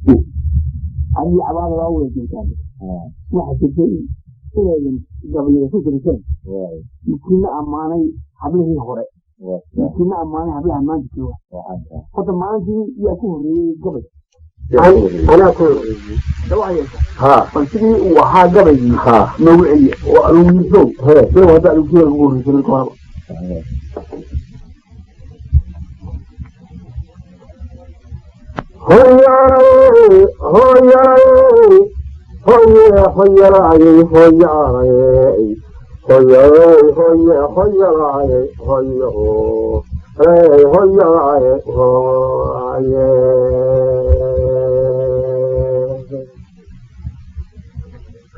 هذه عبارة أول كان واحد تجي إلى قبل يسوق الرجال كنا أماني حبله الهراء كنا أماني حبله أمان تكوا قد ما عندي يكون قبل أنا أقول دواعي ها فلسفي وحاجة بيجي ها نوعية وألوميزو هذا هذا الوجه الغور في الكهرباء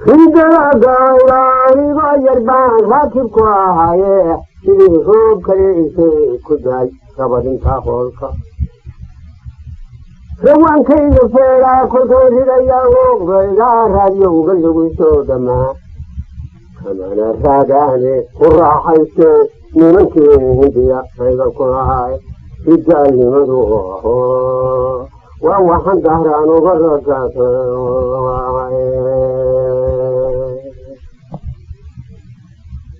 Ciidagale bayar baan raakib ku ahaye sidii roob kale ku daay sabadinta hoolka rawankayga feeraa kolkoodidaya wooqdayga raadiyowga lagu soo dhamaa kamana raagaane ku raaxayste nimankii hindiya rayga ku lahay ridaalnimadu waa waxaan dahraan uga ragaasay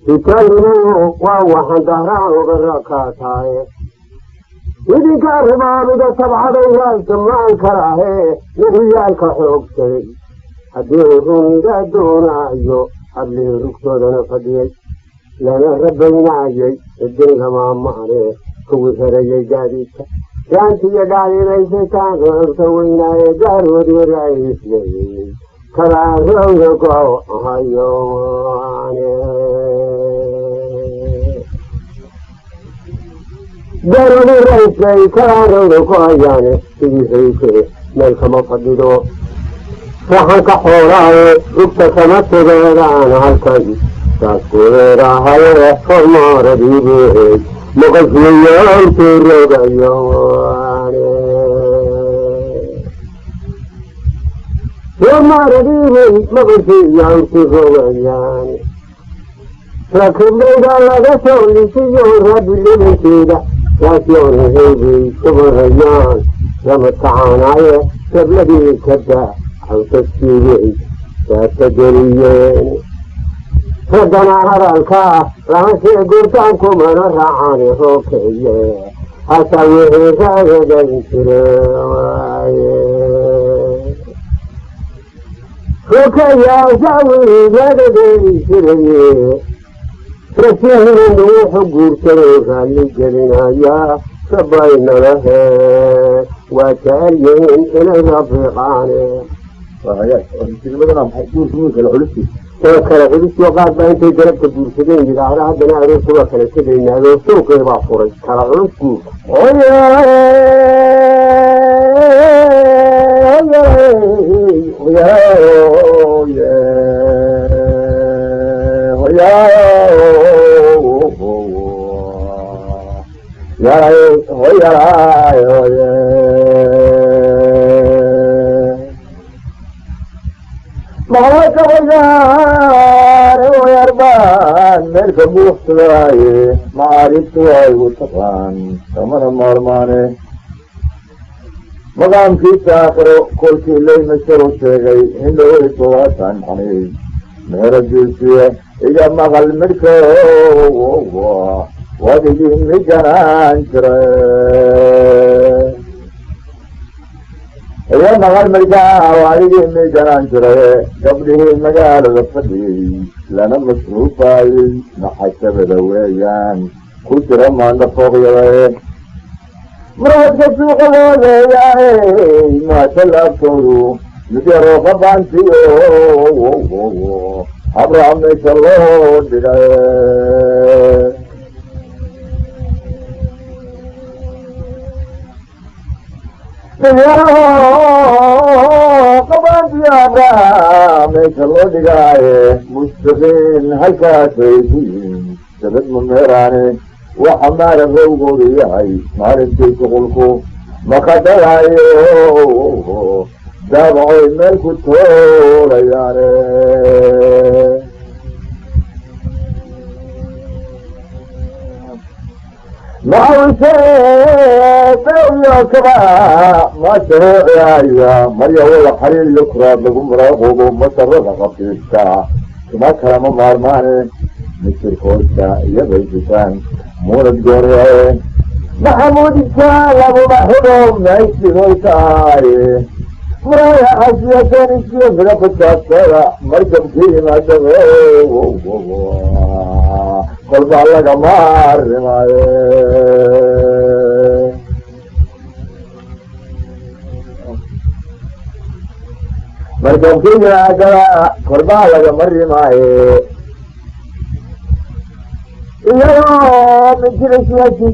ridaalnimadu waa waxaan dahraan uga ragaasay idinka ribaabida sabcadayaalka maan karaahe nabiyaalka xoogsaday haddii runiga doonaayo hablii rugtoodana fadhiyay lana rabaynaayay idin lamaamaane kuwii herayay gaadiidka gaantiyo dhacdinaysaytaan roorka weynaaye gaaroodii raisleeyey kalaa rowga hayoane gaaroodii raisleey kalaa rowga ku hayaane sidii hayke meel kama fadhido raxanka xoolaaye rugta kama tegeedaan halkan saas kuleedahaye hormaaradiibeey maqashiyayaantii rogayoane hormaaradiibey maqashiyaantii rogayaane rakiblayda laga soo lisiyo raabilibankeeda yaasyoonahebey kubarayaan lama tacaanaaye gabladii kada hawtaskiibey saasageliyeen haddana hadalkaa lama shee gurtaan kumana raacane roobkaye hataa wixii raagagan jire waaye roobkaya hataa wixii raagagan jiraye rasiihinu wuxuu guursaday raalli gelinayaa sabaynalahe waa jecel inay rafiiqaane kala xulis qaad baa intay garabka guursadeen yidhaahda haddana aroorta waa kala tegaynaayo suuqee baa furay kala culus guurka مالك ويار ويربان ملك بوحتلاي معارفتواي وطفان كمان مارماني مقام في ساخرو كل شيء اللي مشترو شيغي هندو إتواتان حني مهرب جلسية إجا مغل ملكو ودي مجنان شري يا مغال مرجع وعليه من جنان شرعي قبله المجالة فدي لنا مصروفاي نحسب دويان كل رمى عند فوق يوين مراد كسوق الوالي ما تلقوا نسيروا خبان فيه أبرام نشلون بلاي قبل يا أبرام نشلون بلاي مستقيم هالكاسين سبت من ميراني وحمار الروغو رياي مارنتي تقولكو مقدر عيو دابعو الملك الطول يعني معوسة بيا كبا ما شرعيا مريا ولا حرير يكرا لكم راغب مسرد غفيشتا كما كلام مارماني مصر كوستا يبيتان مورد جوري محمود الشال ابو محروم نايش بغيتاي مرايا حسيا كان يشوف رفضات سرع مركب فيه ما شغل قلت الله كمار مركب فيه ما شغل قلت الله كمار يا من جلساتي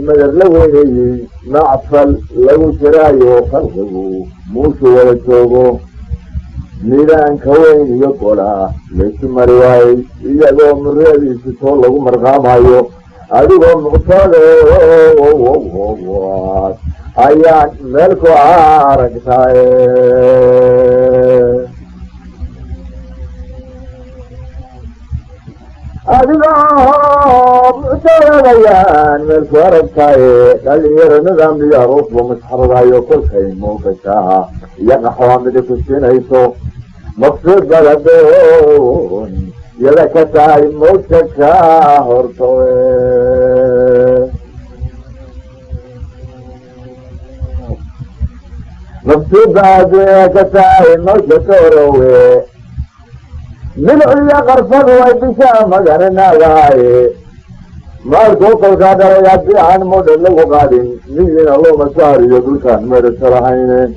مدر لويني معفل لو شرايو خلقه موسو ولا توغو ميدان كوين يقولا ليس مرواي يادو مريدي ستول لغو مرغامايو ادو مقصالي ايان ملكو عارك ساي أدناهم سيغيان من سورتاي قال نظام لياروف ومسحر رايو كل شيء موقشاها يقحوا عمدك السنيسو مقصود بلدون يلكتاي موشكا هرطوي مقصود بلدكتاي موشكا هرطوي من عليا غرفة ويبشا مغرنا غاي مالكو قلقادر يابي عن مدل وقادين نيجين الله مساري يدوشان مرد سرحينين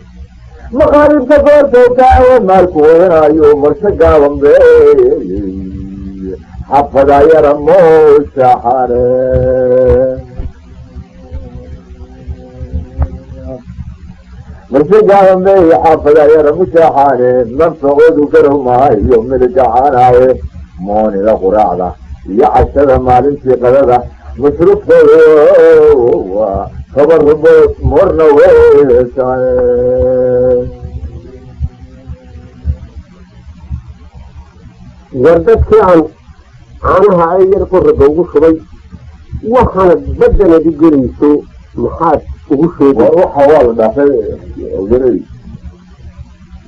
مقارب تفور توقع مالكو هنا يوم مرشقا ومبي حفظا يرمو الشاحانين مرشقا ومبي حفظا يرمو الشاحانين من فقود كرهما يوم الجعاناي موني ذا قراعدا يعشد مالين في قددا مشروف خبر ربوت مرنا ويسان وردت عنها أير قرب وشوي وحنا بدنا بجريسو محاد وشوي وروح حوال دافع وجري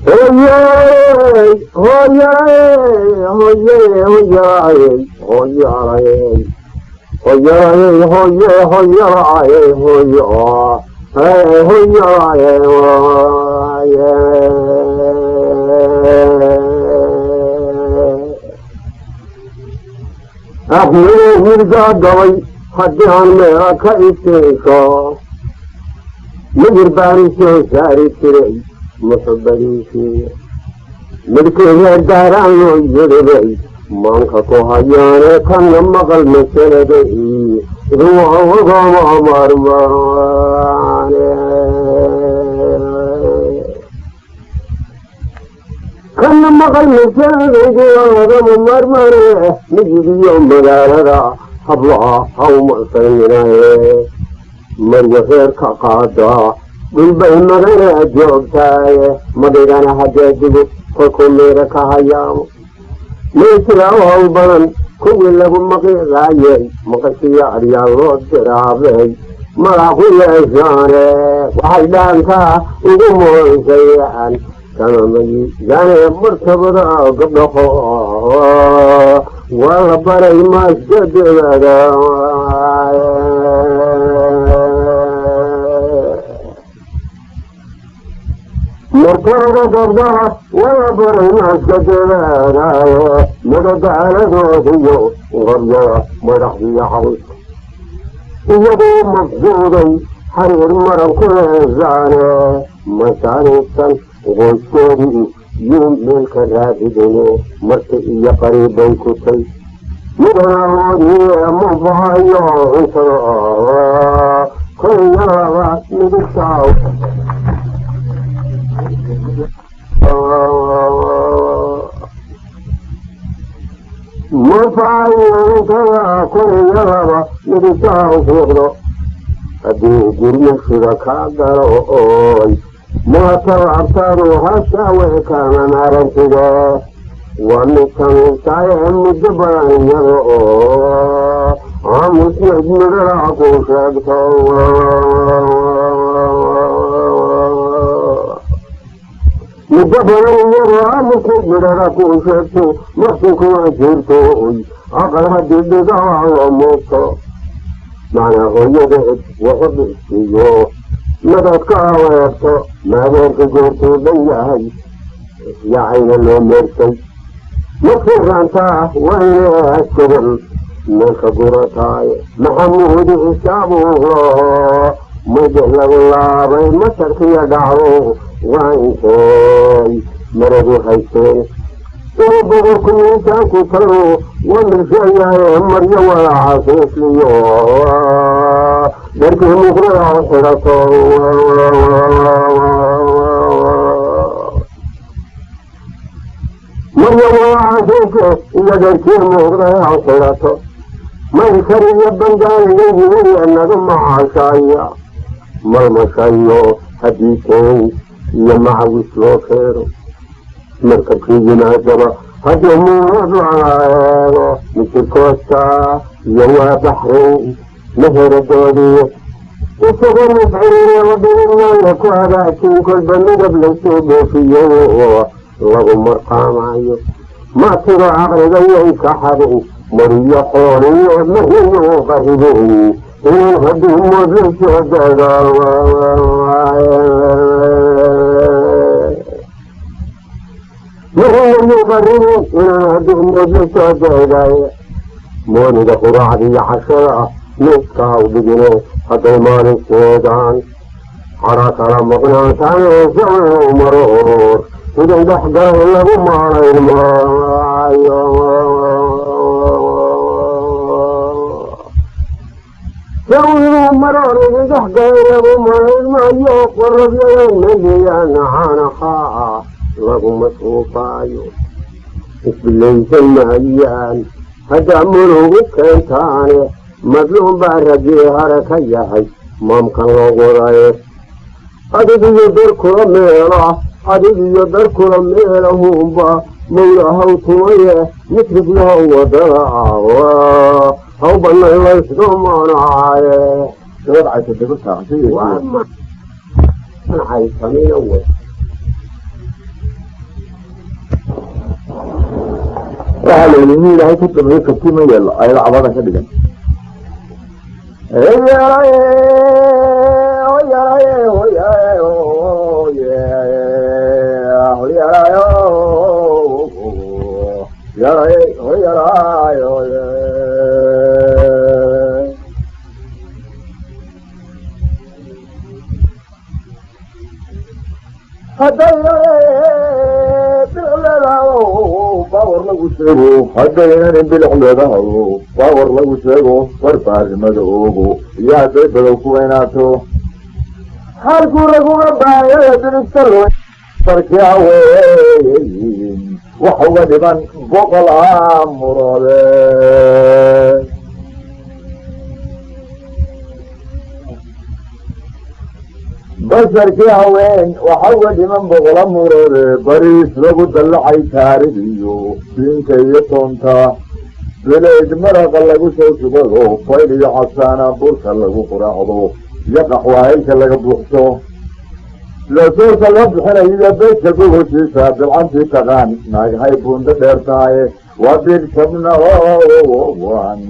هوياي هوياي هوياي هوياي هوياي هوياي هوياي هوياي هوياي أحمد يرجع قوي حد عن ما كيفك مجر باريس ساري تري محبني في ملكه داران يجري مانك كوهيان كان مقل مسلدي روح وغام مرمان كان مقل مسلدي وغام مرمان نجي يوم مغالدا حبلها أو مصرنا مريا غير كقادا بالبين مغير جوبتاي مدينة هجاجبو كل ميرا كهيام ميسرا والبرن كل لهم مغيراي مقسي عريان رود رابي مراحو يجاني وحيدانكا وقمون سيئان كما مجي جاني مرتبطا قبلخو والبري مسجد لدى مرتبطا قبلخو والبري مسجد لدى مدد على ذوهي وغريا مرحبي حوش يدو مفزودي حرير مرم كل زاني مسانيسا غلطوري يوم ملك الرابدين مرتئي قريبا كتي مدروني مفايا انسرا كل يرى مدكاو مفايا انسرا كل يرى مدكاو فوقنا أدي جريا شركا دروي ما تعرفوا هالشاوي كان نارن كذا ومن كان سايم مجبران يرو aamusneed midhaha ku sheegto muddo badan iyadoo aamusneed midhaha ku sheegto maxsunkuna jirto aqal haddii dhigaha loo muuqto macnaa hooyadeed wuxu dhisiyo madadka aweerto maadeerka goortuu dhan yahay yacayna loo meertay markii raantaa wayne askadan meelka gurataaye maxamuudi xisaabuulo muddo lagu laabay masarkiya dhacdo waa intay maradu haysteen inuu boqorku miisaanku talo wamishayaye maryo walacaasuusliyo dharkii muqrada u xidhato maryo walacaasuuska iyo dharkii muqrada u xidhato maykar iyo bangaaligayihiya naga macaashaya malmashayo haddii teen iyo macawis loo keeno markabkii yimaadaba haddii muurad laga eego misirkoosta iyo waa baxrayn maheradoodii isagoo misciriire wadadinooya ku hagaagtiin kolba midab laysoo dhoofiyo lagu marqaamayo maatiga caqligayay ka xadin mariyo xooliyo mahiyo qaribeen inuu haddii mood laysoo dego mahiyo qaribeen inuu haddii mood laysoo degaye mooniga quraacda iyo cashada miiskaa u dhigine hadday maalin seedaan cadha kala maqnaataan eesau maroor siday dhexgala lagu maarayn maayo sawiru maroor idin dhexgala lagu maarayn maayo qorabyadan meliyaan caanahaa lagu masruufaayo isbilaysan mahayaan haddaa murugu keentaane madluum baa ragii hare ka yahay maamkan loo wadaye adigiyo darkula meelahunba mawlahaw tumaye mitrib lahow wadada haw banay laysdoo maanaaye waxaa la yidhi nin ilaahay ku dambeeye kabti ma yeelo ayada cabada ka dhigan haddaynan bilicleedahaw baawar lagu sheego barbaarimada oogo iyo hadday badow ku weynaato halkuu laguma baayaya diristalo sarkii haweyn wax uga dhiban boqol aamurode basarkii haween waxa uga dhiman boqola muroode bariis lagu dallacay taaridiyo siinka iyo toonta beleed maraqa lagu soo subado fayl iyo casaana burka lagu quraacdo iyo qaxwaayinka laga buuxso lasoosa la bixinayo beedka gogoshiisa bilcantii taqaan naaghay buundo dheer tahay waa bidkabna wan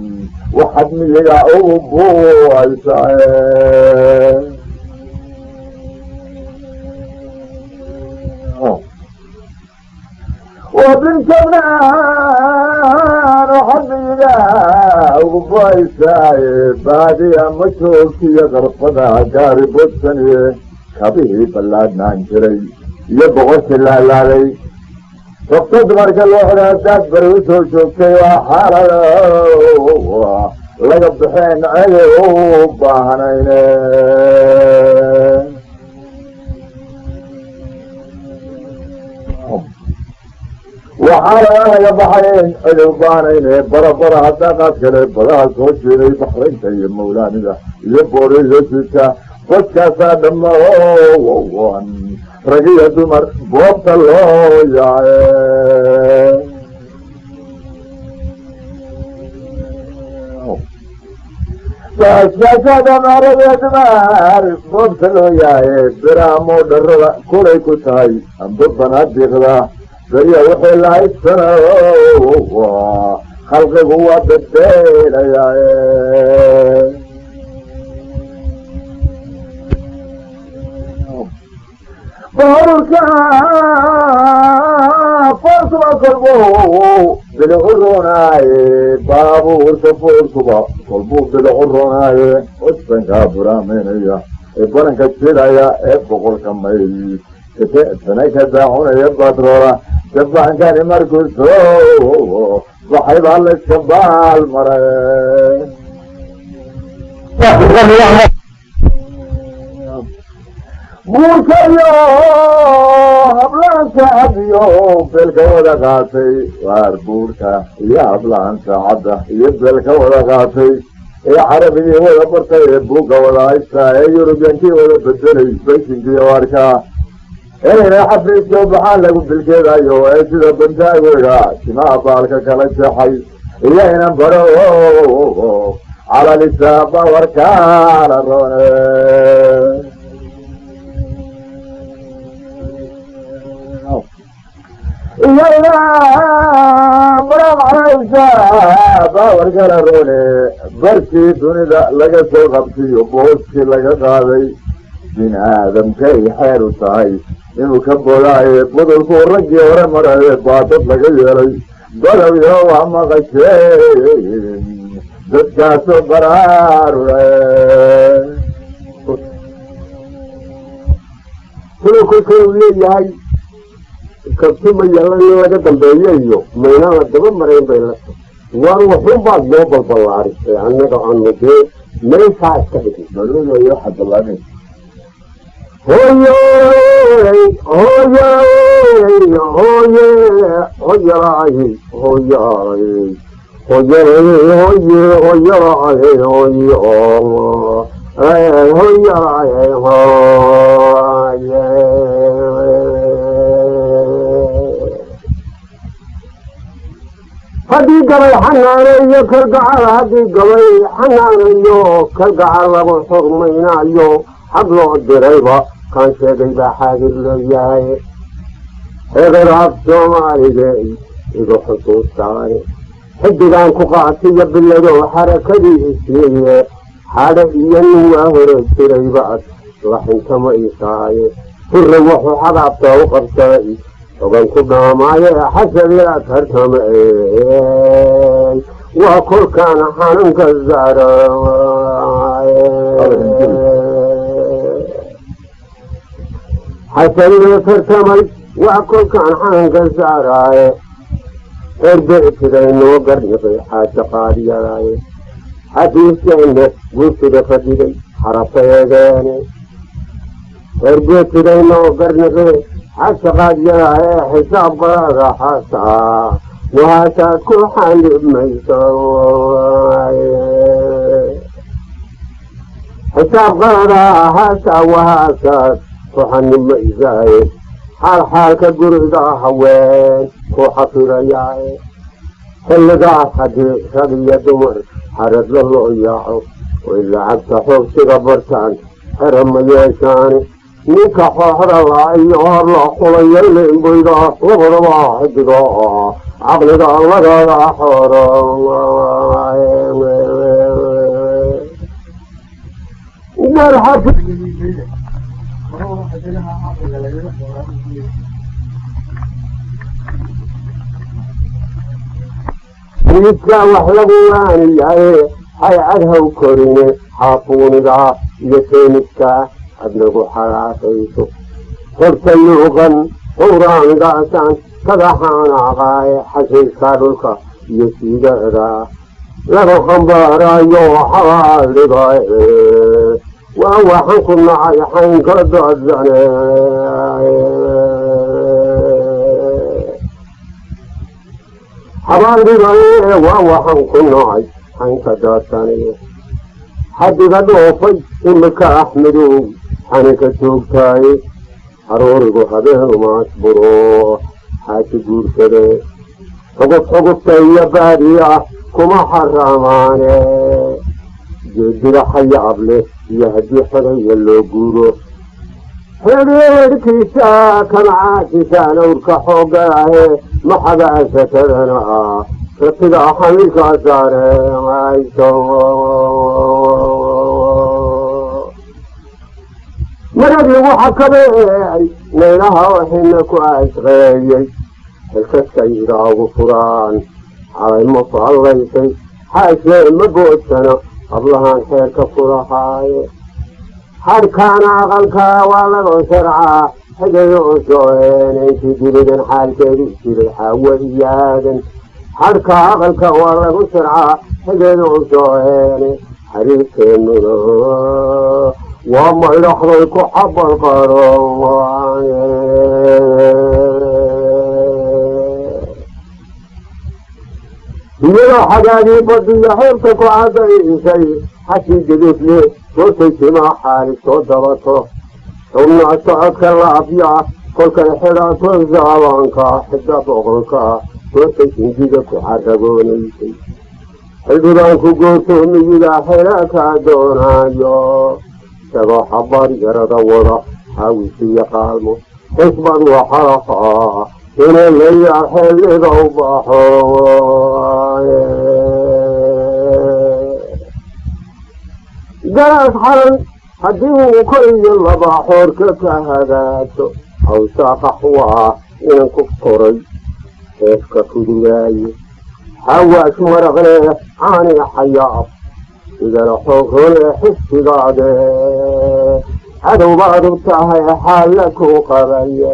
waxaad miyiga u buaysae وبنتمان وحبينا وبايساي بادية مشوكية غرفنا قارب السنة كبيه بلادنا انجري يبغوش اللالي وقتد مرك الوحدة تكبر وشوكي وحالة لقب حين عيوب هنين وحالا يا بحرين الوبانين برا هداقات كلي بلا سوشيري بحرين كي مولاني ذا يبوري جسيكا فسكاسا دموان رقية دمر بوبت الله يا shaashada marada dumar boobta loo yahay biraamo dharada kulay ku tahay amba banaadiiqda beriya wixii la haysano khalqigu waa badbeelayaa baharka foorsuba kolbuu bilicu roonaaye baabuurka foorsuba kolbuu bilicu roonaaye codsankaa buraameynaya ee baranka jilaya ee boqolka mayl sanay ka daacunaya badroola jabankani markuu soo baxay baa layska baal maray buurkayo hablaan saacadiyo beelka wada qaatay waar buurka iyo hablaan saacadda iyo beelka wada qaatay ee carabigii wada bartay ee buugga wada haystaa ee yurubiyankii wada bedelay baysinkii waarkaa inayna xafiiska baxaan lagu bilkeedayo ee sida bantaagoga timaha baalka kala jeexay iyo inan baro calalisaaba warkaala roone iyayna baraaq calaysa baawarkala roone barkii dunida laga soo qabsiyo booskii laga qaaday bini aadamkay xeer u tahay inuu ka bodaaye budulkuu raggii hore maraye baadad laga yeelay badowyo waa maqasheen dadkaasoo baraarure sida kolkay uu leeyahay kabtumaya in laga dambeeyo iyo maynana daba marayn bay la waan wuxuun baad loo balballaarisay annaga aanu dee meeshaa iska dhigin baludayo xabalaanay hooyey hooyey hooye hooyalaayey hooyalaayey hooyalaayey hooyalaayey hooye hooyalaayey hooye haddii gabay xanaaneeyo kalgacal haddii gabay xanaaneeyo kalgacal lagu xurmaynaayo xag loo dirayba kaan sheegay baa xaadir loo yahay eber af soomaaligay igu xusuustaay xidigaan ku qaatiyo bilado xarakadii isiiye xadha iyo nin waa hore jiraybaad laxintama isaaye furra wuxuu xadaabta u qabtay ogan ku dhaamaaye xasabilaad hartama waa kolkaana xanunka saaraay xasabilaad hartamay waa kolkaan xanunka saaraaye erbecidaynoo garniqay xaaja qaadiyadaaye xafiiskeenna guurtida fadhiday xarabta eegeene erbecidaynoo garniqay xaaja qaadiyadaaye xisaab qaraada xasaa wahaasaad ku xanibmayso xisaab qaradaa haasaa wahaasaad ku xanibmaysaaye xaalxaalka guriga haween ku xafidayaaye xilligaas haddii rag iyo dumar xaradla loo yaaco way lacagta xoogsiga bartaan xera ma yeeshaane ninka xooxda laa iyo hor la xulayo liinbuyda labadaba xidigo caqliga lagada xoro midkaa wax lagu waaniyaye hay cadhaw korine xaafuunigaa iyo seenikaa adnagu xalaaqayso horta luuqan quraangaasaan kaga xaanaaqaaye xasiiskaa dhulka iyo siidada laga xambaarayo xabaaldhigae waa waxaan ku nacay xaynka doodsane xabaaldhigae waa waxaan ku nacay xaynka doodsane xaddiga dhoofay imika axmedow xanika joogtaaye haroorigu habeenumaas buro xaaji guursade xugubta iyo baadi ah kuma xaraamaane geedira xayaab leh iyo haddii xeraya loo guuro xidhiidhkiisa kamacaasisaan awrka xoogga ahe maxabaasatadana ah ratiga xamilkaa saareyso marag lagu xakameey naynaha waxina ku ashqeeyey xilkaska yidhaagu furaan calay ma fallaysay xaashee ma goodsana hablahaan xeerka furahaaye hadhkaana aqalkaa waa lagoo sharcaa xigaya u sooheenayntii dilidan xaalkeedu jiray xaawayaadan hadhka aqalka waa lagu sharcaa xigaya u sooheene xariirkeennuna waa maydhaxday ku xabal qaroon iyadoo xagaagii badiyo xeebta ku cadaysay xashii gidufle goortay timaa xaali soo dabato xubnaa socodka laafya kolkay xidhaato zaabanka xidda boqolka goortay sinjiga ku xaragoonaysay xildhibaanku goortuu miyiga xeerakaa doonaayo isagoo xabaar yarada wada xaawisiyo qaalmo xisbad waxalaqa inay layaa xilliga u baxo garaas xaran haddii uu koriyo laba xoorka ka hagaato hawsaaqaxwaa inan ku koray heefka fudugaaye xawaash maraqle caani xayaab igala xoogrole xisbigaade cadow baad u tahay xaalla ku qabaye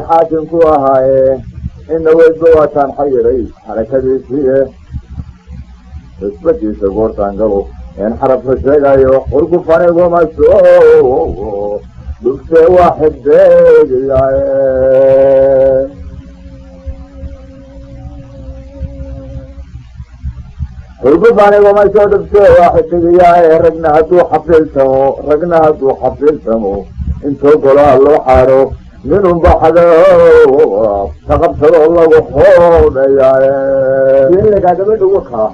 xaakimku ahaaye ina weydba waataan xayiray xarakadiisiiye xisbadiisa goortaan galo een xarabka sheegayo urku fanigumaso dhugtee waa xidbeegiyaye urku fanigumaso dhugtee waa xidigiyaye ragna hadduu xafiiltamo intoo golaa loo xaaro ninun baxdo ka qabsadoo lagu xoodhayaye ninlagaa gabadha wakaa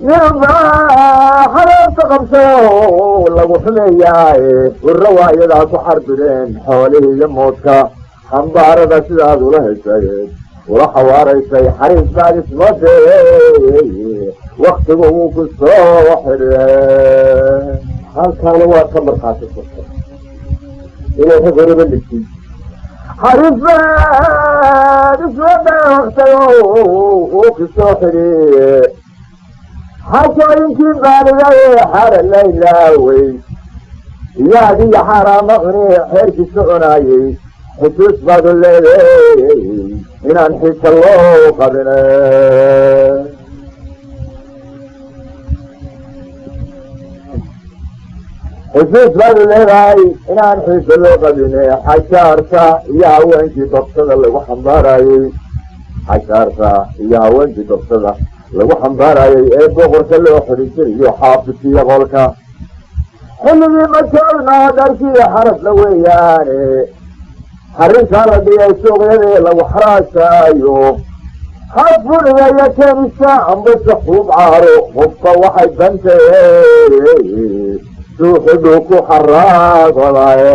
ninun baxdo ka qabsado lagu xumeeyaaye urra waa iyadaa ku xarbideen xoolihii iyo moodka xambaarada sidaad ula heshayeed ula xawaaraysay xariis baad ismodee waktigu wuu ku soo xidhe halkaana waa ka markhaati furta inay rag horaba dhigtay xariis baad ismodee waktigu wuu ku soo xidhe xashooyinkii baaligaye xara laylaawey iyo adiyo xaaraama cune xeerkii soconaayey xusuus baad u leeday inaan xiisa loo qabine xusuus baad u leedahay inaan xiisa loo qabine xashaarta iyo haweenkii dobsada lagu xambaarayey xashaarta iyo haweenkii dobsada lagu xambaarayey ee boqorka loo xidhi jiriyo xaafidkiiyo qolka xilligii majoolnaa dharkii xarasla weeyaane xarrintaa la dhigay suuqyadii lagu xaraashaayo xafuriga iyo keenisa ambasa xuub caaro qofka waxay dantay suuxiduu ku xaraagodaye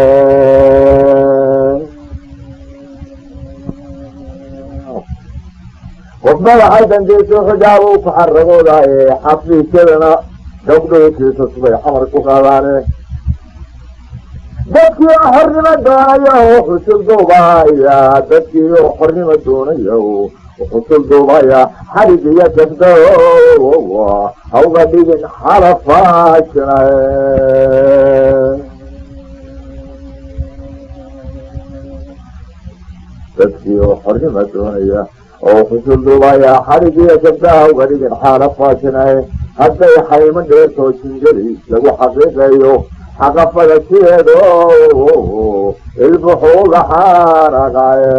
qofna waxay dantay suuxidaabu ku xaragoodaye xafiisyadana gabdhuhu kiisas bay xamar ku qaadaane dadkii oo xornimo doonayo xusul duubaya dadkii oo xornimo doonayo xusul duubaya xarig iyo gabdo hawga dhigin xalafaashna dadkii oo xornimo doonaya oo kusuldubaya xarigiya gabdhaha uga dhigin xaala faasinaye hadday xayman dheertoo jingeli lagu xaqiiqeeyo xaqafada sideedo ilbuxuuga xaaraqaye